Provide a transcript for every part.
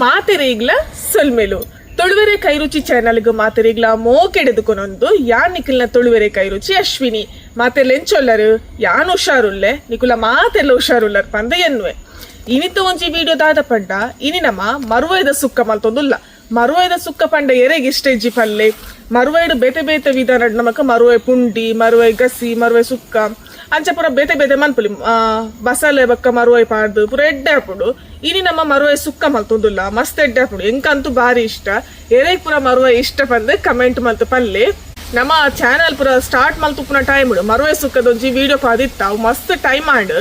ಮಾತೆರೆಗ್ಲ ಸೊಲ್ಮೆಲು ತೊಳುವೆರೆ ಕೈರುಚಿ ಚಾನಲ್ಗೆ ಮಾತೆರೆಗ್ಲ ಮೋಕೆಡೆದುಕೊನೊಂದು ಯಾನ್ ನಿಖಿಲ್ನ ತೊಳುವೆರೆ ಕೈರುಚಿ ಅಶ್ವಿನಿ ಮಾತೆಲ್ಲ ಎಂಚೊಲ್ಲರು ಯಾನ್ ಹುಷಾರುಲ್ಲೆ ನಿಕುಲ ಮಾತೆಲ್ಲ ಹುಷಾರುಲ್ಲರ್ ಪಂದ ಎನ್ನುವೆ ಇನಿತ ಒಂಜಿ ವಿಡಿಯೋ ದಾದ ಪಂಡ ಇನಿ ನಮ್ಮ ಮರುವೈದ ಸುಕ್ಕ ಮಲ್ತೊಂದುಲ್ಲ ಮರುವೈದ ಸುಕ್ಕ ಪಂಡ ಎರೆಗೆ ಇಷ್ಟೆಜ್ಜಿ ಪಲ್ಲೆ ಮರುವೈಡು ಬೇತೆ ಬೇತೆ ವಿಧಾನ ನಮಕ ಮರುವೈ ಪುಂಡಿ ಮರುವೈ ಗಸಿ ಮರುವೈ ಸುಕ್ಕ ಅಂಚ ಪೂರ ಬೇತೆ ಬೇತೆ ಮನ್ಪುಲಿ ಬಸಳೆ ಬಕ್ಕ ಮರುವೈ ಪಾಡ್ದು ಪೂರ ಎಡ್ಡೆ ಹಾಪುಡು ಇನಿ ನಮ್ಮ ಮರುವೈ ಸುಕ್ಕ ಮಲ್ತೊಂದುಲ್ಲ ಮಸ್ತ್ ಎಡ್ಡೆ ಹಾಪುಡು ಎಂಕಂತೂ ಬಾರಿ ಇಷ್ಟ ಎರೆಗ್ ಪೂರ ಮರುವೈ ಇಷ್ಟ ಪಂದೆ ಕಮೆಂಟ್ ಮಲ್ತು ಪಲ್ಲೆ ನಮ್ಮ ಚಾನಲ್ ಪೂರ ಸ್ಟಾರ್ಟ್ ಮಲ್ತುಪ್ಪುನ ಟೈಮ್ ಮರುವೈ ಸುಕ್ಕದೊಂಜಿ ವಿಡಿಯೋ ಪಾದಿತ್ತ ಅವು ಮಸ್ತ್ ಟೈಮ್ ಆಂಡ್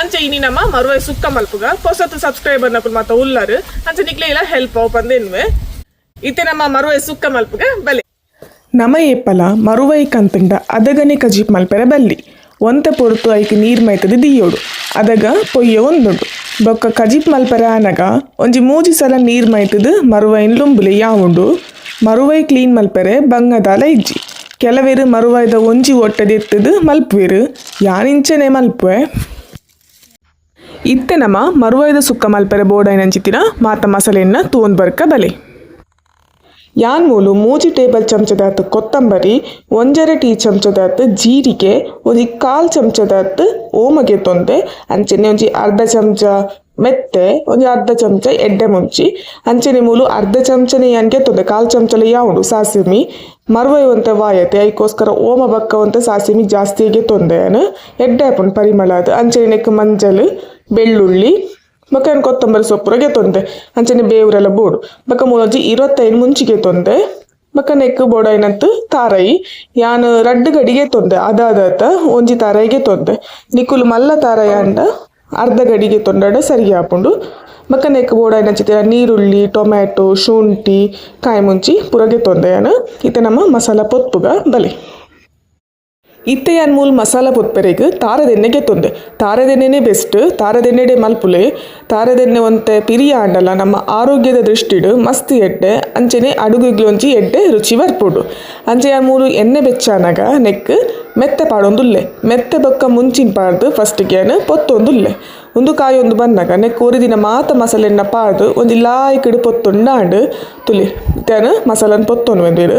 ಅಂಚೆ ಇನಿ ನಮ್ಮ ಮರುವೈ ಸುಕ್ಕ ಮಲ್ಪುಗ ಹೊಸತು ಸಬ್ಸ್ಕ್ರೈಬರ್ ನಕುಲ್ ಮಾತ ಉಲ್ಲರು ಅಂಚೆ ನಿಕ್ಲೆ ಇಲ್ಲ ಹೆಲ್ಪ್ ಅವು ಪಂದೆನ್ವೆ ಇತ್ತೆ ನಮ್ಮ ಮರುವೈ ಸುಕ್ಕ ಮಲ್ಪುಗ ಬಲೆ ನಮ ಏಪಲ ಮರುವೈ ಕಂತಂಡ ಅದಗನೆ ಕಜೀಪ್ ಮಲ್ಪೆರೆ ಬಲ್ಲಿ ಒಂತೆ ಪೊರ್ತು ಐಕೆ ನೀರು ಮೈತದ ದಿಯೋಡು ಅದಗ ಪೊಯ್ಯ ಒಂದುಂಡು ಬೊಕ್ಕ ಕಜೀಪ್ ಮಲ್ಪೆರೆ ಆನಗ ಒಂಜಿ ಮೂಜಿ ಸಲ ನೀರು ಮೈತದ ಮರುವೈನ್ ಲುಂಬುಲೆ ಯಾವುಂಡು ಮರುವೈ ಕ್ಲೀನ್ ಮಲ್ಪೆರೆ ಬಂಗದಾಲ ಇಜ್ಜಿ ಕೆಲವೇರು ಮರುವೈದ ಒಂಜಿ ಒಟ್ಟದೆತ್ತದು ಮಲ್ಪುವೆರು ಯಾನಿಂಚನೆ ಮಲ್ಪುವೆ ಇತ್ತೆ ನಮ್ಮ ಮರುವೈದ ಸುಕ್ಕ ಮಲ್ಪೆರೆ ಬೋಡೈನಂಚಿತ್ತಿನ ಮಾತ ಮಸಾಲೆಯನ್ನ ತೂಂದ್ ಬರ್ಕ ಬಲೆ ಯಾನ್ ಮೂಲು 3 ಟೇಬಲ್ ಚಮಚದಾತು ಕೊತ್ತಂಬರಿ 1 ಟೀ ಚಮಚದಾತು ಜೀರಿಗೆ ಒಂಜಿ 1/4 ಚಮಚದಾತು ಓಮಗೆ ತೊಂದೆ ಅಂಚೆನೆ ಒಂಜಿ ಅರ್ಧ ಚಮಚ ಮೆತ್ತೆ ಒಂಜಿ ಅರ್ಧ ಚಮಚ ಎಡ್ಡೆ ಮುಂಚಿ ಅಂಚೆನೆ ಮೂಲು ಅರ್ಧ ಚಮಚನೆ ಯಾನ್ಗೆ ತೊಂದೆ 1/4 ಚಮಚಲೆ ಯಾವುದು ಸಾಸಿಮಿ ಮರುವೈ ಒಂತೆ ವಾಯತೆ ಐಕೋಸ್ಕರ ಓಮ ಬಕ್ಕ ಒಂತೆ ಸಾಸಿಮಿ ಜಾಸ್ತಿಗೆ ತೊಂದೆಯನು ಎಡ್ಡೆ ಹಾಪುಂಡು ಪರಿಮಳ ಅದು ಅಂಚೆನೆ ನೆಕ್ ಮಂಜಲ್ ಬೆಳ್ಳುಳ್ಳಿ ಬೊಕ್ಕ ಕೊತ್ತಂಬರಿ ಸೊಪ್ಪುರಗೆ ತೊಂದೆ ಅಂಚನೆ ಬೇವ್ರೆಲ್ಲ ಬೋಡು ಬೊಕ್ಕ ಮೂಲೊಂಜಿ 25 ಮುಂಚಿಗೆ ತೊಂದೆ ಬೊಕ್ಕ ನೆಕ್ ಬೋಡೈನಂತು ತಾರಾಯಿ ಯಾನ್ ರಡ್ಡು ಗಡಿಗೆ ತೊಂದೆ ಅದಾದತ ಒಂಜಿ ತಾರಾಯಿಗೆ ತೊಂದೆ ನಿಕುಲು ಮಲ್ಲ ತಾರಾಯಿ ಅಂಡ ಅರ್ಧ ಗಡಿಗೆ ತೊಂಡಾಡ ಸರಿ ಹಾಪುಂಡು ಬೊಕ್ಕ ನೆಕ್ ಬೋಡೈನಂಚಿತ ನೀರುಳ್ಳಿ ಟೊಮ್ಯಾಟೊ ಶುಂಠಿ ಕಾಯಿ ಮುಂಚಿ ಪುರಗೆ ತೊಂದೆ ಯಾನು ಇತ್ತೆ ನಮ್ಮ ಮಸಾಲ ಪೊತ್ತುಗ ಬಲೆ ಇತ್ತೆ ಯಾನ್ ಮೂಲ ಮಸಾಲ ಪೊತ್ಪೆರೆಗ್ ತಾರದೆಣ್ಣೆಗೆ ತೊಂದೆ ತಾರದೆಣ್ಣೆನೇ ಬೆಸ್ಟ್ ತಾರದೆಣ್ಣೆಡೆ ಮಲ್ಪುಲೆ ತಾರದೆಣ್ಣೆ ಒಂತೆ ಪಿರಿಯ ಆಂಡಲ ನಮ್ಮ ಆರೋಗ್ಯದ ದೃಷ್ಟಿಡು ಮಸ್ತ್ ಎಡ್ಡೆ ಅಂಚೆನೆ ಅಡುಗೆಗ್ಲೊಂಜಿ ಎಡ್ಡೆ ರುಚಿ ಬರ್ಪುಡು ಅಂಚೆ ಯಾನ್ ಮೂಲು ಎಣ್ಣೆ ಬೆಚ್ಚಾನಾಗ ನೆಕ್ ಮೆತ್ತೆ ಪಾಡೊಂದುಲ್ಲೆ ಮೆತ್ತೆ ಬೊಕ್ಕ ಮುಂಚಿನ ಪಾಡ್ದು ಫಸ್ಟಿಗೆ ಯಾನ್ ಪೊತ್ತೊಂದುಲ್ಲೆ ಒಂದು ಕಾಯಿ ಒಂದು ಬಂದಾಗ ನೆಕ್ ಒರಿದಿನ ಮಾತ ಮಸಾಲೆನ್ನ ಪಾಡ್ದು ಒಂಜಿ ಲಾಯ್ಕಡು ಪೊತ್ತುಂಡಾಂಡು ತುಲಿ ಇತ್ತಾನು ಮಸಾಲನ್ ಪೊತ್ತೊಂದು ಬಂದಿಡು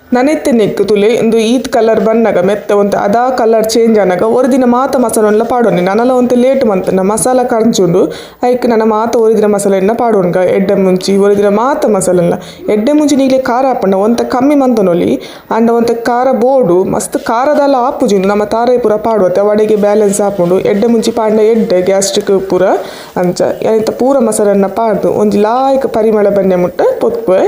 ನನೆತ್ತೆ ನೆಕ್ ತುಲೆ ಒಂದು ಈತ್ ಕಲರ್ ಬನ್ನಾಗ ಮೆತ್ತ ಒಂತೆ ಅದಾ ಕಲರ್ ಚೇಂಜ್ ಆನಾಗ ಒರಿದಿನ ಮಾತ ಮಸಾಲ ಪಾಡೋನಿ ನಾನೆಲ್ಲ ಒಂತೆ ಲೇಟ್ ಮಂತನ ಮಸಾಲ ಕರ್ಚುಂಡು ಐಕ್ ನನ್ನ ಮಾತ ಒರಿದಿನ ಮಸಾಲೆನ್ನ ಪಾಡೋನ್ಗ ಎಡ್ಡೆ ಮುಂಚಿ ಒರಿದಿನ ಮಾತ ಮಸಾಲೆಲ್ಲ ಎಡ್ಡೆ ಮುಂಚಿ ನೀಲೆ ಖಾರ ಹಾಪಣ್ಣ ಒಂತೆ ಕಮ್ಮಿ ಮಂತನೊಲಿ ಅಂಡ ಒಂತೆ ಖಾರ ಬೋಡು ಮಸ್ತ್ ಖಾರದಲ್ಲ ಹಾಪುಜುಂಡು ನಮ್ಮ ತಾರೈ ಪೂರ ಪಾಡುವತ್ತೆ ವಡೆಗೆ ಬ್ಯಾಲೆನ್ಸ್ ಹಾಪುಂಡು ಎಡ್ಡೆ ಮುಂಚಿ ಪಾಂಡ ಎಡ್ಡೆ ಗ್ಯಾಸ್ಟ್ರಿಕ್ ಪೂರ ಅಂಚ ಎಂತ ಪೂರ ಮಸಾಲೆನ್ನ ಪಾಡ್ದು ಒಂಜಿ ಲಾಯ್ಕ ಪರಿಮಳ ಬನ್ನೆ ಮುಟ್ಟ ಪೊತ್ಪೆ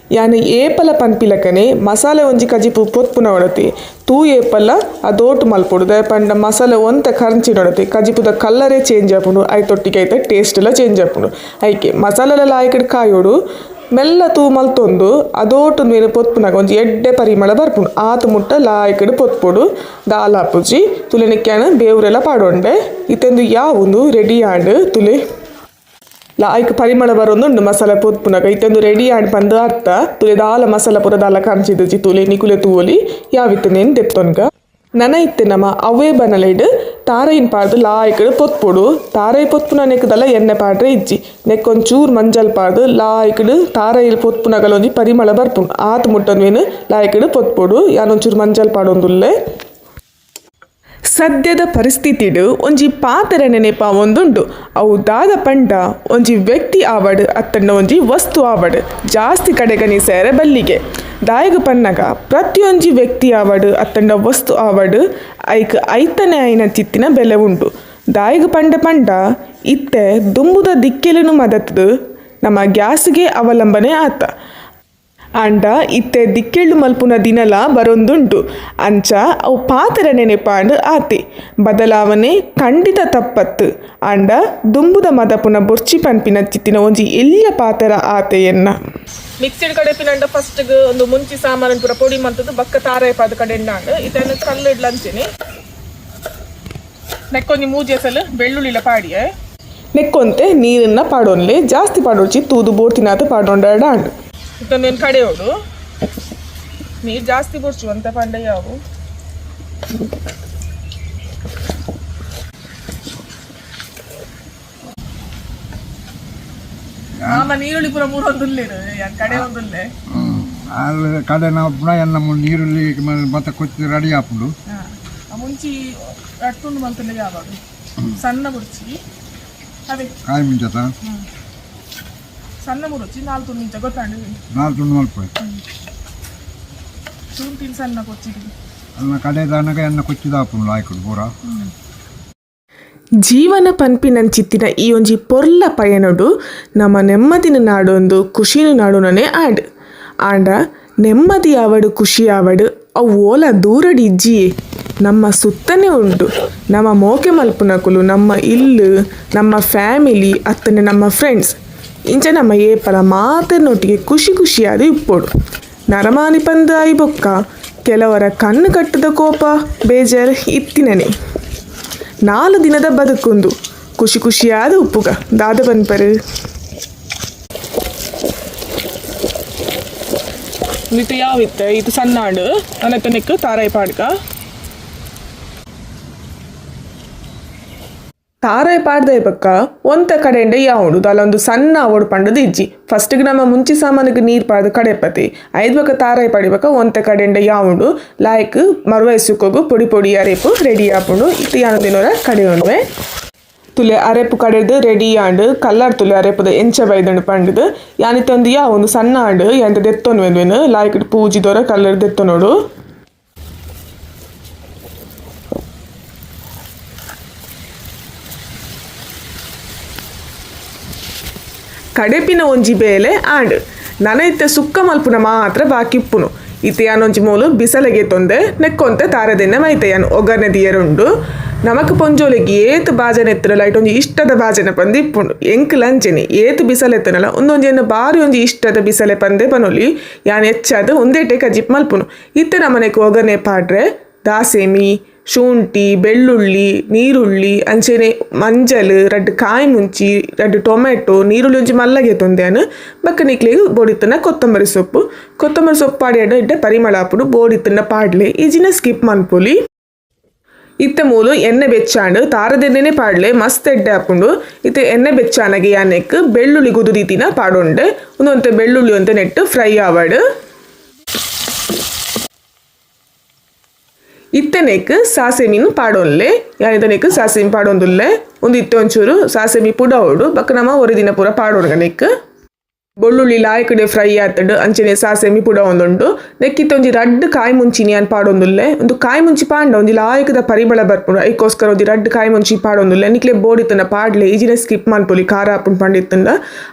ಯಾನ್ ಏಪಲ ಪನ್ಪಿಲಕನೆ ಮಸಾಲೆ ಒಂಜಿ ಕಜಿಪು ಪೊತ್ಪುನ ಒಡತಿ ತೂ ಏಪಲ ಅದೋಟು ಮಲ್ಪೊಡು ದಯಪಂಡ ಮಸಾಲೆ ಒಂತೆ ಕರಂಚಿ ನೊಡತಿ ಕಜಿಪುದ ಕಲ್ಲರೇ ಚೇಂಜ್ ಆಪುಂಡು ಐತೊಟ್ಟಿಗೆ ಐತೆ ಟೇಸ್ಟ್ ಎಲ್ಲ ಚೇಂಜ್ ಆಪುಂಡು ಐಕೆ ಮಸಾಲೆಲ್ಲ ಲಾಯ್ಕಡ್ ಕಾಯೋಡು ಮೆಲ್ಲ ತೂ ಮಲ್ತೊಂದು ಅದೋಟು ಮೇಲೆ ಪೊತ್ಪುನಾಗ ಒಂಜಿ ಎಡ್ಡೆ ಪರಿಮಳ ಬರ್ಪುಂಡು ಆತು ಮುಟ್ಟ ಲಾಯ್ಕಡ್ ಪೊತ್ಪೊಡು ದಾಲ್ ಹಾಪುಜಿ ತುಲೆನಿಕ್ಯಾನ ಬೇವ್ರೆಲ್ಲ ಪಾಡೊಂಡೆ ಇತ್ತೆಂದು ಯಾವೊಂದು ರೆಡಿ ಆಂಡ್ ತುಲೆ ಲಾಯ್ಕ್ ಪರಿಮಳ ಬರೋಂದುಂಡು ಮಸಾಲೆ ಪೊತ್ಪುನಾಗ ಇತ್ತೊಂದು ರೆಡಿ ಆಂಡ್ ಪಂದು ಅರ್ಥ ತುಲೆ ದಾಲ ಮಸಾಲ ಪೂರ ದಾಲ ಕಂಚಿದಜಿ ತುಲೆ ನಿಕುಲೆ ತೂವೊಲಿ ಯಾವಿತ್ತನೇನು ದೆತ್ತೊನ್ಗ ನನ ಇತ್ತೆ ನಮ್ಮ ಅವೇ ಬನಲೈಡ್ ತಾರೈನ್ ಪಾಡ್ದು ಲಾಯ್ಕಡ್ ಪೊತ್ಪೊಡು ತಾರೈ ಪೊತ್ಪುನ ನೆಕ್ದಲ್ಲ ಎಣ್ಣೆ ಪಾಡ್ರೆ ಇಜ್ಜಿ ನೆಕ್ ಒಂಚೂರು ಮಂಜಲ್ ಪಾಡ್ದು ಲಾಯ್ಕಡ್ ತಾರೈಲ್ ಪೊತ್ಪುನಗಲೊಂಜಿ ಪರಿಮಳ ಬರ್ಪುಂಡು ಆತು ಮುಟ್ಟನ್ವೇನು ಲಾಯ್ಕಡ್ ಪೊತ್ಪೊಡು ಯಾನೊಂಚೂರು ಮಂಜಲ್ ಪಾಡೊಂದುಲ್ಲೆ ಸದ್ಯದ ಪರಿಸ್ಥಿತಿಡು ಒಂಜಿ ಪಾತೆರೆ ನೆನೆಪ ಒಂದುಂಡು ಅವು ದಾದ ಪಂಡ ಒಂಜಿ ವ್ಯಕ್ತಿ ಆವಡ್ ಅತ್ತಂಡ ಒಂಜಿ ವಸ್ತು ಆವಡ್ ಜಾಸ್ತಿ ಕಡೆಗನಿ ಸೇರೆ ಬಲ್ಲಿಗೆ ದಾಯಗ ಪನ್ನಗ ಪ್ರತಿಯೊಂಜಿ ವ್ಯಕ್ತಿ ಆವಡ್ ಅತ್ತಂಡ ವಸ್ತು ಆವಡ್ ಐಕ್ ಐತನೆ ಐನ ಚಿತ್ತಿನ ಬೆಲೆ ಉಂಡು ದಾಯಗ ಪಂಡ ಇತ್ತೆ ದುಂಬುದ ದಿಕ್ಕೆಲನು ಮದತ್ದು ನಮ್ಮ ಗ್ಯಾಸ್ಗೆ ಅವಲಂಬನೆ ಆತ ಅಂಡ ಇತ್ತೆ ದಿಕ್ಕೆಳ್ಳು ಮಲ್ಪುನ ದಿನಲ ಬರೊಂದುಂಟು ಅಂಚ ಅವು ಪಾತೆರ ನೆನೆಪಾಂಡ್ ಆತೆ ಬದಲಾವಣೆ ಖಂಡಿತ ತಪ್ಪತ್ತು ಅಂಡ ದುಂಬುದ ಮದಪುನ ಬೊರ್ಚಿ ಪನ್ಪಿನ ಚಿತ್ತಿನ ಒಂಜಿ ಎಲ್ಲಿಯ ಪಾತೆರ ಆತೆ ಎನ್ನ ಮಿಕ್ಸಿಡ್ ಕಡೆ ಪಿನಂಡ ಫಸ್ಟ್ ಒಂದು ಮುಂಚಿ ಸಾಮಾನು ಪೂರ ಪೊಡಿ ಮಂತದ್ದು ಬಕ್ಕ ತಾರಾಯ ಪಾದ ಕಡೆ ಎಣ್ಣಾಂಡು ಇದನ್ನು ಕಲ್ಲು ಇಡ್ಲಂಚೇನೆ ನೆಕ್ಕೊಂದು ಮೂಜಿ ಹೆಸಲು ಬೆಳ್ಳುಳ್ಳಿಲ ಪಾಡಿಯೆ ನೆಕ್ಕೊಂತೆ ನೀರನ್ನ ಪಾಡೋನ್ಲೆ ಜಾಸ್ತಿ ಪಾಡೋಚಿ ತೂದು ಬೋರ್ತಿನಾತ ಪಾಡೋಂಡಾಂಡು ಇದೊಂದೇನು ಕಡೆಯೋಡು ನೀರು ಜಾಸ್ತಿ ಬುಡ್ಚು ಅಂತ ಪಂಡ ಯಾವು ನೀರುಳ್ಳಿ ಪೂರ ಮೂರೊಂದುಲ್ಲೆ ಕಡೆ ಒಂದುಲ್ಲೆ ಅಲ್ಲಿ ಕಡೆ ನಾವು ಎನ್ನ ನೀರುಳ್ಳಿ ಮತ್ತೆ ಕೊಚ್ಚಿ ರೆಡಿ ಹಾಕೊಂಡು ಮುಂಚಿ ಅಟ್ಟುಂಡು ಮಲ್ತಂಡೆ ಯಾವಾಗ ಸಣ್ಣ ಮುರುಚಿ ಅದೇ ಕಾಯಿ ಮುಂಚತ ಸಣ್ಣ ಮುರುಚಿ 4 ತುಂಡು ಮುಂಚೆ ಗೊತ್ತಾಂಡು 4 ತುಂಡು ಮಲ್ಪ ಶುಂಠಿ ಸಣ್ಣ ಕೊಚ್ಚಿಡಿ ಅಲ್ಲ ಕಡೆ ದಾನಗ ಎನ್ನ ಕೊಚ್ಚಿದ ಹಾಕೊಂಡು ಆಯ್ಕೊಂಡು ಪೂರ ಜೀವನ ಪನ್ಪಿನಂಚಿತ್ತಿನ ಈ ಒಂಜಿ ಪೊರ್ಲ ಪಯನಡು ನಮ್ಮ ನೆಮ್ಮದಿನ ನಾಡೊಂದು ಖುಷಿನ ನಾಡುನನೇ ಆಂಡ ನೆಮ್ಮದಿ ಆವಡು ಖುಷಿ ಆವಡು ಅವು ಓಲ ದೂರಡಿ ಇಜ್ಜಿಯೇ ನಮ್ಮ ಸುತ್ತನೇ ಉಂಟು ನಮ್ಮ ಮೋಕೆ ಮಲ್ಪುನಕುಲು ನಮ್ಮ ಇಲ್ಲು ನಮ್ಮ ಫ್ಯಾಮಿಲಿ ಅತ್ತನೆ ನಮ್ಮ ಫ್ರೆಂಡ್ಸ್ ಇಂಚ ನಮ್ಮ ಏಪಲ ಮಾತನೊಟ್ಟಿಗೆ ಖುಷಿ ಖುಷಿಯಾದ ಇಪ್ಪೋಡು ನರಮಾನಿ ಪಂದು ಆಯಿ ಬೊಕ್ಕ ಕೆಲವರ ಕಣ್ಣು ಕಟ್ಟದ ಕೋಪ ಬೇಜಾರು ಇತ್ತಿನನೆ 4 ದಿನದ ಬದುಕುಂದು ಖುಷಿ ಖುಷಿಯಾದ ಉಪ್ಪುಗ ದಾದ ಬನ್ಪರು ಇದು ಯಾವಿತ್ತ ಇದು ಸಣ್ಣ ಹಾಡು ಅನ್ನತನಕ್ಕೆ ತಾರಾಯಿ ಪಾಡ್ಕ ತಾರಾಯಿ ಪಾಡ್ದ ಪಕ್ಕ ಒಂತ ಕಡೆಯಿಂದ ಯಾವುದು ಅಲ್ಲೊಂದು ಸಣ್ಣ ಅವಡು ಪಂಡದು ಇಜ್ಜಿ ಫಸ್ಟಿಗೆ ನಮ್ಮ ಮುಂಚಿ ಸಾಮಾನಿಗೆ ನೀರು ಪಾಡ್ದು ಕಡೆಪತಿ 5 ಬಕ್ಕ ತಾರಾಯಿ ಪಾಡಿಬೇಕ ಒಂತ ಕಡೆಯಿಂದ ಯಾವುದು ಲಾಯ್ಕ್ ಮರುವಯಸ್ಸುಕೋಗು ಪೊಡಿ ಪೊಡಿ ಅರೆಪು ರೆಡಿ ಆಪುಂಡು ಇತ್ತು ಯಾನದಿನೋರ ಕಡೆ ಉಂಡ್ವೆ ತುಲೆ ಅರೆಪು ಕಡೆದು ರೆಡಿ ಆಂಡು ಕಲ್ಲರ್ ತುಲೆ ಅರೆಪುದ ಎಂಚ ಬೈದಂಡು ಪಂಡದು ಯಾನಿತ್ತೊಂದು ಒಂದು ಸಣ್ಣ ಆಂಡು ಎಂತ ದೆತ್ತೊನ್ವೆನ್ವೆನು ಲಾಯ್ಕ್ ಪೂಜಿದೋರ ಕಲ್ಲರ್ ದೆತ್ತೊನೋಡು ಕಡೆಪಿನ ಒಂಜಿ ಬೇಲೆ ಆಂಡ್ ನನ ಇತ್ತೆ ಸುಕ್ಕ ಮಲ್ಪುನ ಮಾತ್ರ ಬಾಕಿ ಇಪ್ಪುನು ಇತ್ತೆ ಯಾನೊಂಜಿ ಮೂಲು ಬಿಸಲೆಗೆ ತೊಂದೆ ನೆಕ್ಕೊಂತೆ ತಾರದೆನ್ನೆ ಮೈತೆಯನು ಒಗ್ಗರಣೆ ದಿಯರುಂಡು ನಮಕ್ ಪೊಂಜೋಲೆಗೆ ಏತು ಬಾಜನೆ ಎತ್ತನಲ್ಲ ಇಟ್ಟೊಂಜಿ ಇಷ್ಟದ ಬಾಜನೆ ಪಂದು ಇಪ್ಪುಂಡು ಎಂಕ್ ಲಂಚೆನಿ ಏತು ಬಿಸಲೆ ಎತ್ತನಲ್ಲ ಒಂದೊಂಜೆನ್ನ ಬಾರಿ ಒಂಜಿ ಇಷ್ಟದ ಬಿಸಲೆ ಪಂದೆ ಪನೊಲಿ ಯಾನ್ ಹೆಚ್ಚಾದ ಒಂದೇಟೆ ಕಜಿಪ್ ಮಲ್ಪುನು ಇತ್ತೆ ನಮ್ಮನೆಗೆ ಒಗ್ಗರಣೆ ಪಾಡ್ರೆ ದಾಸೇಮಿ ಶುಂಠಿ ಬೆಳ್ಳುಳ್ಳಿ ನೀರುಳ್ಳಿ ಅಂಚೆನೆ ಮಂಜಲ್ 2 ಕಾಯಿ ಮುಂಚಿ 2 ಟೊಮೆಟೊ ನೀರುಳ್ಳಿ ಒಂಜಿ ಮಲ್ಲಗೆ ತೊಂದೆನು ಬಕ್ಕ ನಿಕ್ಲಿಗೆ ಬೋಡಿತ್ತನ ಕೊತ್ತಂಬರಿ ಸೊಪ್ಪು ಪಾಡ್ಯಾಡ ಇಡ್ಡೆ ಪರಿಮಳ ಹಾಪುಡು ಬೋಡಿತ್ತನ ಪಾಡ್ಲೆ ಈಜಿನ ಸ್ಕಿಪ್ ಮನ್ಪೊಲಿ ಇತ್ತೆ ಮೂಲು ಎಣ್ಣೆ ಬೆಚ್ಚಾಂಡು ತಾರದೆಣ್ಣೆನೆ ಪಾಡ್ಲೆ ಮಸ್ತ್ ಎಡ್ಡೆ ಹಾಪುಂಡು ಇತ್ತೆ ಎಣ್ಣೆ ಬೆಚ್ಚಾನಗೆ ಯಾನೆಕ್ ಬೆಳ್ಳುಳ್ಳಿ ಗುದುರಿತಿನ ಪಾಡೊಂಡೆ ಒಂದೊಂತೆ ಬೆಳ್ಳುಳ್ಳಿ ಒಂತೆ ನೆಟ್ಟು ಫ್ರೈ ಆವಡು ಇತ್ತೆನೆಕ್ ಸಾಸೆಮಿನು ಪಾಡೊನ್ಲೆ ಯಾನಿದನೆಕ್ ಸಾಸೆಮಿ ಪಾಡೊಂದುಲ್ಲೆ ಒಂದು ಇತ್ತೆ ಒಂಚೂರು ಸಾಸೆಮಿ ಪುಡವಡು ಬಕ್ಕ ನಮ್ಮ ಒರಿದಿನ ಪೂರ ಪಾಡೋರ್ಗನೆಕ್ ಬೆಳ್ಳುಳ್ಳಿ ಲಾಯ್ಕಡೆ ಫ್ರೈ ಆತಡು ಅಂಚನೆ ಸಾಸೆಮಿ ಪುಡ ಒಂದುಂಡು ನೆಕ್ಕಿತ್ತ ಒಂಜಿ 2 ಕಾಯಿ ಮುಂಚಿನಿ ಅನ್ ಪಾಡೊಂದುಲ್ಲೆ ಒಂದು ಕಾಯಿ ಮುಂಚಿ ಪಾಂಡ ಒಂಜಿ ಲಾಯಕದ ಪರಿಮಳ ಬರ್ಪುಡು ಐಕೋಸ್ಕರ ಒಂಜಿ 2 ಕಾಯಿ ಮುಂಚಿ ಪಾಡೊಂದುಲ್ಲೆ ನಿಕ್ಲೆ ಬೋಡಿತ್ತನ ಪಾಡ್ಲೆ ಈಜಿನ ಸ್ಕಿಪ್ ಮನ್ಪೊಲಿ ಖಾರ ಹಾಪುಂಡು ಪಂಡಿತ್ತಂಡ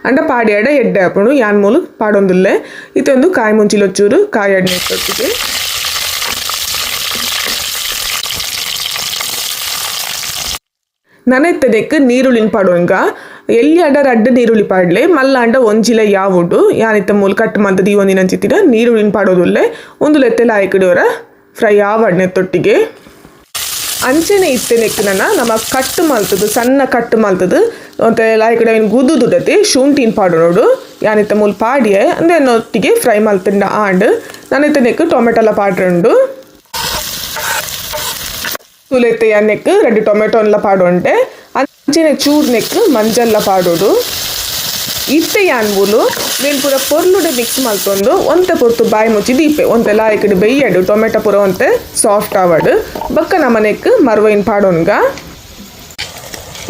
ಅಂಡ ಪಾಡ್ಯಾಡ ಎಡ್ಡೆ ಹಾಪುಂಡು ಯಾನ್ ಮೂಲು ಪಾಡೊಂದುಲ್ಲೆ ಇತ್ತೆ ಒಂದು ಕಾಯಿ ಮುಂಚಿಲೊಚ್ಚೂರು ಕಾಯಿ ಎಣ್ಣೆ ಇಟ್ಟೊಟ್ಟಿಗೆ ನನೆತ್ತದಕ್ಕೆ ನೀರುಳ್ಳಿನ ಪಾಡೋಂಗ ಎಲ್ಲಿ ಅಡ್ಡ 2 ನೀರುಳ್ಳಿ ಪಾಡ್ಲೆ ಮಲ್ಲ ಅಂಡ ಒಂಜಿಲ ಯಾವುಡು ಯಾನಿತ್ತ ಮೂಲ ಕಟ್ ಮಂತದ ಈ ಒಂದಿನ ಚಿತ್ತಿನ ನೀರುಳ್ಳಿನ ಪಾಡೋದುಲ್ಲೆ ಒಂದು ಲೆತ್ತೆ ಲಾಯ್ಕಡಿಯವರ ಫ್ರೈ ಆವಡ್ನೆ ತೊಟ್ಟಿಗೆ ಅಂಚೆನೆ ಇತ್ತೆನೆಕ್ಕನ ನಮ್ಮ ಕಟ್ಟು ಮಲ್ತದು ಸಣ್ಣ ಕಟ್ಟು ಮಲ್ತದು ಮತ್ತೆ ಲಾಯ್ಕಡೆ ಗುದ್ದುದತೆ ಶುಂಠಿನ ಪಾಡೋಡು ಯಾನಿತ್ತ ಮೂಲ ಪಾಡಿಯೆ ಅಂದ್ರೆ ಅನ್ನೊಟ್ಟಿಗೆ ಫ್ರೈ ಮಲ್ತಿಂಡ ಆಂಡ್ ನನೆತ್ತನೆಕ್ ಟೊಮೆಟೊಲ ಪಾಡ್ರಂಡು ತುಲೆತ್ತೆ ಎಣ್ಣೆಕ್ 2 ಟೊಮೆಟೊನ್ಲ ಪಾಡೊಂಡೆ ಅಂಚೆನೆ ಚೂರ್ನೆಕ್ ಮಂಜಲ್ಲ ಪಾಡೋಡು ಇತ್ತೆ ಯಾನ್ ಮೂಲು ಮೇಲ್ ಪೂರ ಪೊರ್ಲುಡೆ ಮಿಕ್ಸ್ ಮಲ್ತೊಂದು ಒಂತೆ ಪೊರ್ತು ಬಾಯಿ ಮುಚ್ಚಿ ದೀಪೆ ಒಂತೆ ಲಾಯ್ಕಡೆ ಬೆಯ್ಯಡು ಟೊಮೆಟೊ ಪೂರ ಒಂತೆ ಸಾಫ್ಟ್ ಆವಡು ಬಕ್ಕ ನಮ್ಮನೆಕ್ ಮರ್ವೈನ್ ಪಾಡೋನ್ಗ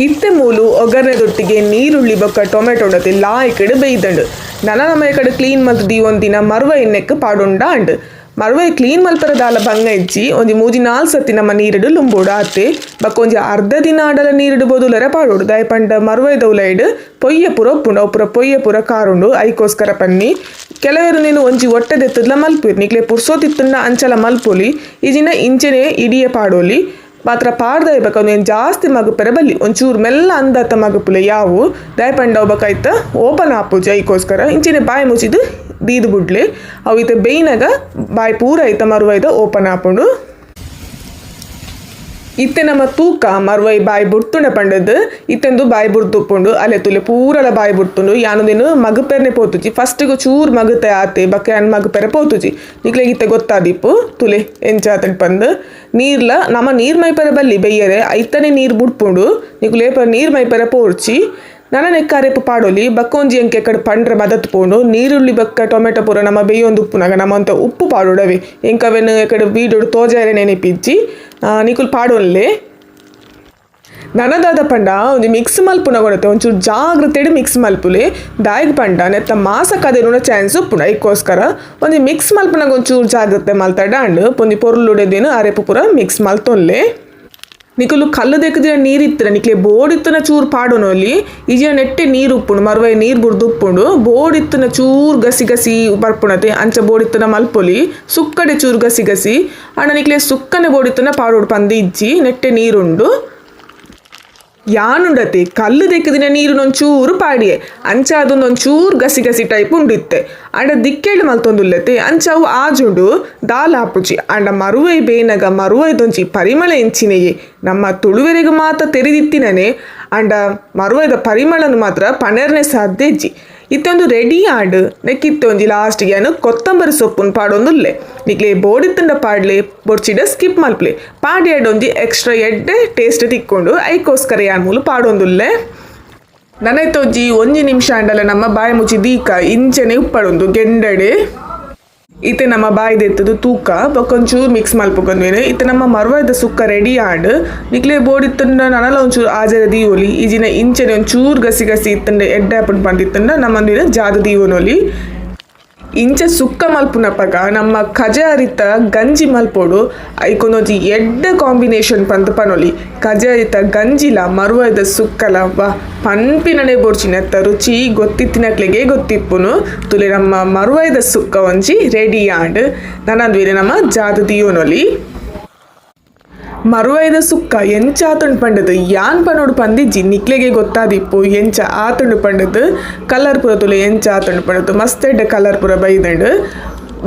ಇತ್ತೆ ಮೂಲು ಒಗ್ಗರಣೆದೊಟ್ಟಿಗೆ ನೀರುಳ್ಳಿ ಬೊಕ್ಕ ಟೊಮೆಟೊ ಉಡತೆ ಲಾಯ್ಕಡೆ ಬೇಯ್ದಂಡು ನಮ್ಮ ಕಡೆ ಕ್ಲೀನ್ ಮಲ್ತದಿ ಒಂದಿನ ಮರ್ವ ಎಣ್ಣೆಕ್ ಪಾಡೊಂಡ ಅಂಡ್ ಮರುವೆ ಕ್ಲೀನ್ ಮಲ್ಪರ ದಾಲ ಬಂಗ ಇಜ್ಜಿ ಒಂಜಿ 3-4 ಸತಿ ನಮ್ಮ ನೀರಿಡು ಲುಂಬೋಡು ಆತೆ ಬಕ್ಕ ಒಂಜಿ ಅರ್ಧ ದಿನ ಆಡಲ ನೀರಿಡು ಬೋದುಲರ ಪಾಡೋಡು ದಯಪಂಡ ಮರುವೆ ದೌಲೈಡ್ ಪೊಯ್ಯ ಪುರ ಒಪ್ಪುಂಡು ಅವು ಪುರ ಪೊಯ್ಯ ಪುರ ಕಾರುಂಡು ಐಕೋಸ್ಕರ ಪನ್ನಿ ಕೆಲವರು ನೀನು ಒಂಜಿ ಒಟ್ಟೆ ದೆತ್ತದ್ಲ ಮಲ್ಪಿರ್ ನಿಕ್ಲೆ ಪುರ್ಸೋತಿತ್ತನ್ನ ಅಂಚಲ ಮಲ್ಪೊಲಿ ಈಜಿನ ಇಂಚೆನೆ ಇಡಿಯ ಪಾಡೋಲಿ ಮಾತ್ರ ಪಾಡ್ದ ಇರ್ಬೇಕು ಅವ್ನು ಜಾಸ್ತಿ ಮಗುಪೆರೆ ಬಲ್ಲಿ ಒಂಚೂರು ಮೆಲ್ಲ ಅಂದತ್ತ ಮಗುಪುಲೆ ಯಾವು ದಯಪಂಡ ಒಬ್ಬಕಾಯ್ತ ಓಪನ್ ಆಪುಜಿ ಐಕೋಸ್ಕರ ಇಂಚಿನ ಬಾಯಿ ಮುಚ್ಚಿದು ದೀದು ಬಿಡ್ಲಿ ಅವು ಈತ ಬೇಯ್ನಾಗ ಬಾಯಿ ಪೂರ ಐತ ಮರುವೈದ ಓಪನ್ ಆಪುಂಡು ಇತ್ತೆ ನಮ್ಮ ತೂಕ ಮರುವೈ ಬಾಯಿ ಬುಡ್ತುಂಡೆ ಪಂಡದು ಇತ್ತೆಂದು ಬಾಯಿ ಬುಡ್ದುಪ್ಪುಂಡು ಅಲೆ ತುಲೆ ಪೂರಲ ಬಾಯಿ ಬುಡ್ತುಂಡು ಯಾನೊಂದೇನು ಮಗುಪೆರ್ನೆ ಪೋತುಜಿ ಫಸ್ಟಿಗೆ ಚೂರು ಮಗುತೆ ಆತೆ ಬಕ್ಕ ಯಾನ್ ಮಗುಪೆರೆ ಪೋತುಜಿ ನಿಕ್ಲೆ ಇತ್ತೆ ಗೊತ್ತಾದಿಪ್ಪು ತುಲೆ ಎಂಚಾತಡ್ ಪಂದು ನೀರ್ಲ ನಮ್ಮ ನೀರ್ ಮೈಪೆರೆ ಬಲ್ಲಿ ಬೆಯ್ಯರೆ ಐತನೆ ನೀರು ಬುಡ್ಪುಂಡು ನಿಕ್ಲೆ ನೀರ್ ಮೈಪೆರೆ ಪೋರ್ಚಿ ನನ್ನ ನೆಕ್ಕಾರೆಪ್ಪು ಪಾಡೋಲಿ ಬಕ್ಕೊಂಜಿ ಅಂಕೆ ಎಕ್ಕಡೆ ಪಂಡ್ರೆ ಮದತ್ ಪೋಂಡು ನೀರುಳ್ಳಿ ಬಕ್ಕ ಟೊಮೆಟೊ ಪೂರ ನಮ್ಮ ಬೇಯೊಂದು ಉಪ್ಪುನಾಗ ನಮ್ಮಂತ ಉಪ್ಪು ಪಾಡೋಡವೆ ಎಂಕವೆನ್ ಎಕ್ಕಡೆ ವೀಡಿಯೋಡು ತೋಜಾರೆ ನೆನೆಪಿಜ್ಜಿ ನಿಕುಲ್ ಪಾಡೋನ್ಲೆ ನನದಾದ ಪಂಡ ಒಂದು ಮಿಕ್ಸ್ ಮಲ್ಪುನ ಕೊಡುತ್ತೆ ಒಂಚೂರು ಜಾಗ್ರತೆಡು ಮಿಕ್ಸ್ ಮಲ್ಪುಲೆ ದಾಯಿಗೆ ಪಂಡ ನೆತ್ತ ಮಾಸ ಕದಿರುನ ಚಾನ್ಸ್ ಉಪ್ಪುನ ಇದಕ್ಕೋಸ್ಕರ ಒಂದು ಮಿಕ್ಸ್ ಮಲ್ಪುನಾಗ ಒಂಚೂರು ಜಾಗ್ರತೆ ಮಲ್ತಾಡ ಅಂಡ್ ಪೊಂದಿ ಪೊರ್ಲುಡೆದೇನು ಅರೆಪು ಪೂರ ಮಿಕ್ಸ್ ಮಲ್ತೊನ್ಲೆ ನಿಕಲು ಕಲ್ಲು ದೆಕ್ಕದಿನ ನೀರಿತ್ತಿನ ನಿಕ್ಲೆ ಬೋಡಿತ್ತನ ಚೂರು ಪಾಡೋನಲ್ಲಿ ಈಜಿನ ನೆಟ್ಟೆ ನೀರು ಉಪ್ಪುಂಡು ಮರುವೈ ನೀರು ಬುರ್ದು ಉಪ್ಪುಂಡು ಬೋಡಿತ್ತನ ಚೂರು ಗಸಿ ಗಸಿ ಬರ್ಪುಣತೆ ಅಂಚ ಬೋಡಿತ್ತನ ಮಲ್ಪೊಲಿ ಸುಕ್ಕಡೆ ಚೂರು ಗಸಿ ಗಸಿ ಅಣ್ಣ ನಿಕ್ಲೆ ಸುಕ್ಕನೆ ಬೋಡಿತ್ತನ ಪಾಡೋಡು ಪಂದಿ ಇಜ್ಜಿ ನೆಟ್ಟೆ ನೀರುಂಡು ಯಾನುಂಡತೆ ಕಲ್ಲು ದೆಕ್ಕದಿನ ನೀರುನೊಂಚೂರು ಪಾಡಿಯೆ ಅಂಚ ಅದೊಂದೊಂಚೂರು ಗಸಿ ಗಸಿ ಟೈಪ್ ಉಂಡಿತ್ತೆ ಅಂಡ ದಿಕ್ಕೇಳು ಮಲ್ತೊಂದುಲ್ಲತೆ ಅಂಚ ಅವು ಆಜುಂಡು ದಾಲ್ ಹಾಪುಜಿ ಅಂಡ ಮರುವೈ ಬೇನಗ ಮರುವೈದೊಂಜಿ ಪರಿಮಳ ಎಂಚಿನೆಯೇ ನಮ್ಮ ತುಳುವೆರೆಗೆ ಮಾತ್ರ ತೆರೆದಿತ್ತಿನೇ ಅಂಡ ಮರುವೈದ ಪರಿಮಳನು ಮಾತ್ರ ಪನೆರ್ನೆ ಸಾಧ್ಯ ಇಜ್ಜಿ ಇತ್ತೊಂದು ರೆಡಿ ಆಡ್ ನೆಕ್ಕಿತ್ತೊಂಜಿ ಲಾಸ್ಟ್ಗೆ ಏನು ಕೊತ್ತಂಬರಿ ಸೊಪ್ಪುನ್ ಪಾಡೊಂದುಲ್ಲೆ ನಿಕ್ಲೆ ಬೋಡಿತ್ತಂಡ ಪಾಡ್ಲೆ ಬೊಡ್ಚಿಡ ಸ್ಕಿಪ್ ಮಲ್ಪ್ಲೆ ಪಾಡಿ ಆಡೊಂಜಿ ಎಕ್ಸ್ಟ್ರಾ ಎಡ್ಡೆ ಟೇಸ್ಟ್ ತಿಕ್ಕೊಂಡು ಐಕೋಸ್ಕರ ಯಾನ್ ಮೂಲು ಪಾಡೊಂದುಲ್ಲೆ ನನೈತೊಂಜಿ 1 ನಿಮಿಷ ಅಂಡಲ ನಮ್ಮ ಬಾಯಿ ಮುಚ್ಚಿ ದೀಕ ಇಂಚನೆ ಉಪ್ಪಡೊಂದು ಗೆಂಡಡೆ ಇತ್ತೆ ನಮ್ಮ ಬಾಯಿದೆತ್ತದು ತೂಕ ಬೊಕ್ಕೊಂಚೂರು ಮಿಕ್ಸ್ ಮಲ್ಪೊಂದುವೇನೆ ಇತ್ತೆ ನಮ್ಮ ಮರುವಾಯ್ದ ಸುಕ್ಕ ರೆಡಿ ಆಡ್ ನಿಕ್ಲೆ ಬೋಡಿತ್ತಂಡ ನನಲ ಒಂಚೂರು ಆಜರ ದೀವೊಲಿ ಈಜಿನ ಇಂಚನೆ ಒಂಚೂರು ಗಸಿ ಗಸಿ ಇತ್ತಂಡ ಎಡ್ಡೆ ಹಾಪುಂಡು ಪಂದಿತ್ತಂಡ ನಮ್ಮಂದಿನ ಜಾದ ದೀವೊನೊಲಿ ಇಂಚ ಸುಕ್ಕ ಮಲ್ಪುನಪ್ಪಗ ನಮ್ಮ ಕಜ ಅರಿತ ಗಂಜಿ ಮಲ್ಪೋಡು ಐಕೊಂದೊಂಜಿ ಎಡ್ಡ ಕಾಂಬಿನೇಷನ್ ಪಂದ್ ಪನೊಲಿ ಕಜ ಅರಿತ ಗಂಜಿಲ ಮರುವಾಯ್ದ ಸುಕ್ಕಲ ವಾ ಪನ್ಪಿನನೆ ಬೋಡ್ಚಿನೆತ್ತ ರುಚಿ ಗೊತ್ತಿತ್ತಿನಕ್ಲೆಗೆ ಗೊತ್ತಿಪ್ಪುನು ತುಲೆ ನಮ್ಮ ಮರುವಾಯ್ದ ಸುಕ್ಕ ಒಂಜಿ ರೆಡಿ ಆಂಡ್ ನನ್ನಂದ್ವೇರೆ ನಮ್ಮ ಜಾದ ದಿಯೋನೊಲಿ ಮರುವೈದ ಸುಕ್ಕ ಎಂಚ ಆತುಂಡು ಪಂಡದು ಯಾನ್ ಪನೋಡು ಪಂದಿಜ್ಜಿ ನಿಕ್ಲೆಗೆ ಗೊತ್ತಾದಿಪ್ಪು ಎಂಚ ಆತುಂಡು ಪಂಡದು ಕಲರ್ ಪುರ ತುಲೆ ಎಂಚ ಆತುಂಡು ಪಂಡದು ಮಸ್ತ್ ಎಡ್ಡೆ ಕಲರ್ ಪುರ ಬೈದಂಡು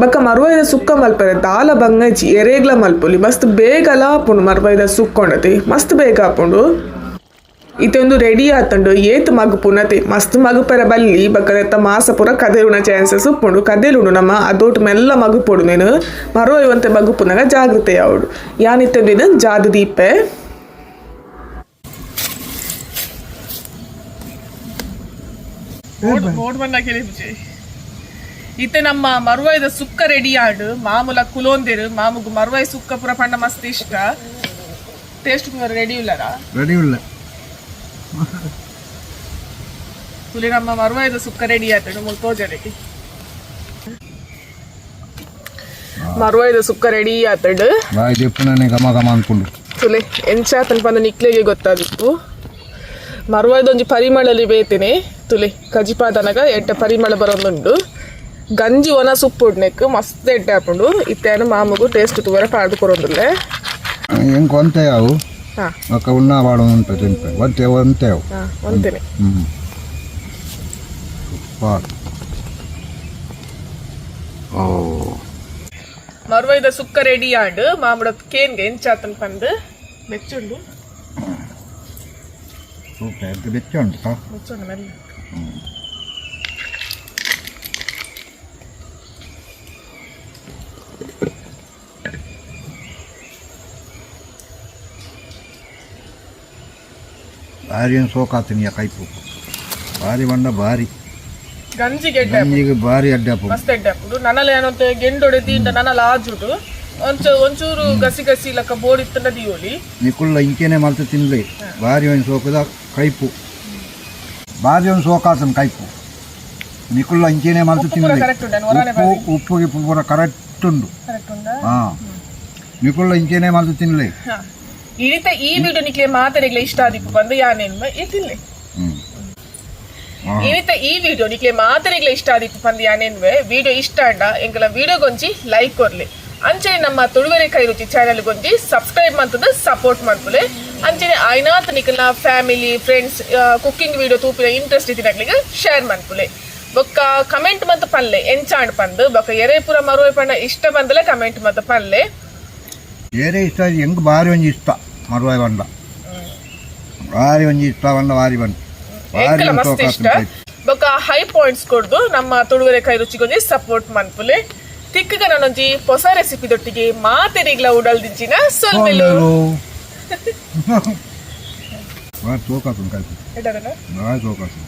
ಬಕ್ಕ ಮರುವೈದ ಸುಕ್ಕ ಮಲ್ಪರೆ ದಾಲ ಬಂಗಜಿ ಎರೇಗ್ಲ ಮಲ್ಪೊಲಿ ಮಸ್ತ್ ಬೇಗ ಆಪುಂಡು ಮರುವೈದ ಸುಕ್ಕೊಂಡತಿ ಮಸ್ತ್ ಬೇಗ ಆಪುಂಡು ಇದೊಂದು ರೆಡಿ ಆತಂಡು ಏತ್ ಮಗು ಪುನತೆ ಮಸ್ತ್ ಮಗುಪರ ಬಲ್ಲಿ ಬಕ್ಕದೆತ್ತ ಮಾಸ ಪುರ ಕದೆರುಣ ಚಾನ್ಸಸ್ ಉಪ್ಪುಂಡು ಕದೆಲುಂಡು ನಮ್ಮ ಅದೋಟು ಮೆಲ್ಲ ಮಗು ಪೊಡು ನೇನು ಮರೋ ಇವಂತೆ ಮಗು ಪುನಗ ಜಾಗ್ರತೆ ಯಾವಡು ಯಾನಿತ್ತಂದು ಜಾದು ದೀಪೆ ಇತ್ತೆ ನಮ್ಮ ಮರುವಾಯ್ದ ಸುಕ್ಕ ರೆಡಿ ಆಡು ಮಾಮೂಲ ಕುಲೋಂದಿರು ಮಾಮುಗು ಮರುವಾಯ್ ಸುಕ್ಕ ಪುರ ಪಂಡ ಮಸ್ತ್ ಇಷ್ಟ ಟೇಸ್ಟ್ ರೆಡಿ ಇಲ್ಲರ ರೆಡಿ ಇಲ್ಲ ತುಲೆ ನಮ್ಮ ಮರುವಾಯ್ದ ಸುಕ್ಕ ರೆಡಿ ಆಯ್ತು ಮೂರು ತೋಜಡೆಗೆ ಮರುವಾಯ್ದ ಸುಕ್ಕ ರೆಡಿ ಆತಡು ಬಾಯಿ ದೆಪ್ಪುನನೆ ಘಮ ಘಮ ಅನ್ಕೊಂಡು ತುಲೆ ಎಂಚಾತನ್ ಪಂದ ನಿಕ್ಲೆಗೆ ಗೊತ್ತಾದಿತ್ತು ಮರುವಾಯ್ದೊಂಜಿ ಪರಿಮಳಲಿ ಬೇತೇನೆ ತುಲೆ ಕಜಿಪಾದನಗ ಎಡ್ಡ ಪರಿಮಳ ಬರೋದುಂಡು ಗಂಜಿ ಒನ ಸುಪ್ಪುಡ್ನೆಕ್ ಮಸ್ತ್ ಎಡ್ಡೆ ಹಾಕೊಂಡು ಇತ್ತೇನು ಮಾಮುಗು ಟೇಸ್ಟ್ ತುವರ ಪಾಡ್ದು ಕೊರೊಂದುಲ್ಲೆ ಹೆಂಗೆ ಒಂತೆ ಅವು ಹಾಂ ಅಕ್ಕ ಉಣ್ಣ ಬಾಡು ಉಂಟು ತಿಂಪೆ ಒಂತೆ ಒಂತೆ ಅವು ಹಾಂ ಒಂತೇನೆ ಓ ಮರುವೈದ ಸುಕ್ಕ ರೆಡಿ ಆಂಡ್ ಮಾಮೂಡತ್ ಕೇನ್ಗೆ ಎಂಚಾತನ್ ಪಂದ್ ಬೆಚ್ಚುಂಡು ಸೂಪರ್ ಬೆಚ್ಚ ಉಂಟು ಬೆಚ್ಚುಂಡು ಮೆಲ್ಲ ಭಾರಿ ಏನು ಸೋಕಾತೀನಿ ಕೈಪು ಭಾರಿ ಬಂಡ ಭಾರಿ ಗಂಜಿಗೆ ಗಂಜಿಗೆ ಭಾರಿ ಅಡ್ಡಾಪು ಮಸ್ತ್ ಎಡ್ಡೆ ಹಾಕುದು ನನಲ ಏನಂತ ಗೆಂಡೊಡೆದಿ ನನಲ ಆಜುಡು ಒಂಚೂರು ಗಸಿ ಗಸಿ ಲಕ್ಕ ಬೋಡಿತ್ತಂಡ ದಿಯೋಲಿ ನಿಕುಲ್ಲ ಇಂಕೇನೆ ಮಲ್ತು ತಿನ್ಲಿ ಭಾರಿ ಒಂದು ಸೋಕದ ಕೈಪು ಭಾರಿ ಒಂದು ಸೋಕಾತನ ಕೈಪು ನಿಕುಲ್ಲ ಇಂಕೇನೆ ಮಲ್ತು ತಿನ್ಲಿ ಉಪ್ಪು ಗಿಪ್ಪು ಪೂರ ಕರೆಕ್ಟ್ ಉಂಡು ಹಾಂ ನಿಕುಲ್ಲ ಇಂಕೇನೆ ಮಲ್ತು ತಿನ್ಲಿ ಇಳಿತ ಈ ವಿಡಿಯೋ ನಿಕ್ಲೆ ಮಾತಾಡಿಗ್ಲೆ ಇಷ್ಟ ಆದಿಪ್ಪು ಬಂದು ಯಾನೇನ್ಮ ಇತ್ತಿಲ್ಲೆ ಇಳಿತ ಈ ವಿಡಿಯೋ ನಿಕ್ಲೆ ಮಾತಾಡಿಗ್ಲೆ ಇಷ್ಟ ಆದಿಪ್ಪು ಬಂದು ಯಾನೇನ್ವೆ ವಿಡಿಯೋ ಇಷ್ಟ ಅಂಡ ಎಂಕಲ ವಿಡಿಯೋಗೊಂಜಿ ಲೈಕ್ ಕೊರ್ಲಿ ಅಂಚನೆ ನಮ್ಮ ತುಳುವೆರೆ ಕೈ ರುಚಿ ಚಾನೆಲ್ ಗೊಂಜಿ ಸಬ್ಸ್ಕ್ರೈಬ್ ಮಂತದ ಸಪೋರ್ಟ್ ಮಾಡ್ಕೊಲೆ ಅಂಚನೆ ಆಯ್ನಾತ್ ನಿಕಲ್ನ ಫ್ಯಾಮಿಲಿ ಫ್ರೆಂಡ್ಸ್ ಕುಕ್ಕಿಂಗ್ ವಿಡಿಯೋ ತೂಪಿನ ಇಂಟ್ರೆಸ್ಟ್ ಇದ್ದಿನಕ್ಲಿಗೆ ಶೇರ್ ಮಾಡ್ಕೊಲೆ ಬೊಕ್ಕ ಕಮೆಂಟ್ ಮಂತ್ ಪನ್ಲೆ ಎಂಚಾಂಡ್ ಪಂದು ಬೊಕ್ಕ ಎರೆ ಪುರ ಮರುವೆ ಪಂಡ ಇಷ್ಟ ಬಂದಲೆ ಕಮೆಂಟ್ ಮಂತ್ ಪನ್ಲೆ ಏರೆ ಇಷ್ಟ ಹೆಂಗೆ ಭಾರಿ ಒಂಜಿ ಇಷ್ಟ ಮರುವಾಯಿ ಬಂಡ ಭಾರಿ ಒಂಜಿ ಇಷ್ಟ ಬಂಡ ಭಾರಿ ಬಂಡ ಭಾರಿ ಮಸ್ತ್ ಇಷ್ಟ ಬೊಕ್ಕ ಹೈ ಪಾಯಿಂಟ್ಸ್ ಕೊಡ್ದು ನಮ್ಮ ತುಳುವೆರೆ ಕೈ ರುಚಿಗೊಂಜಿ ಸಪೋರ್ಟ್ ಮನ್ಪುಲೆ ತಿಕ್ಕಗ ನಾನೊಂಜಿ ಹೊಸ ರೆಸಿಪಿ ದೊಟ್ಟಿಗೆ ಮಾತೆರಿಗ್ಲ ಉಡಲ್ ದಿಂಚಿನ ಸೊಲ್ಮೆಲು ಭಾಳ ಸೋಕಾತು ಕೈಪು ಎಡದಲ್ಲ ಭಾಳ ಸೋಕಾತು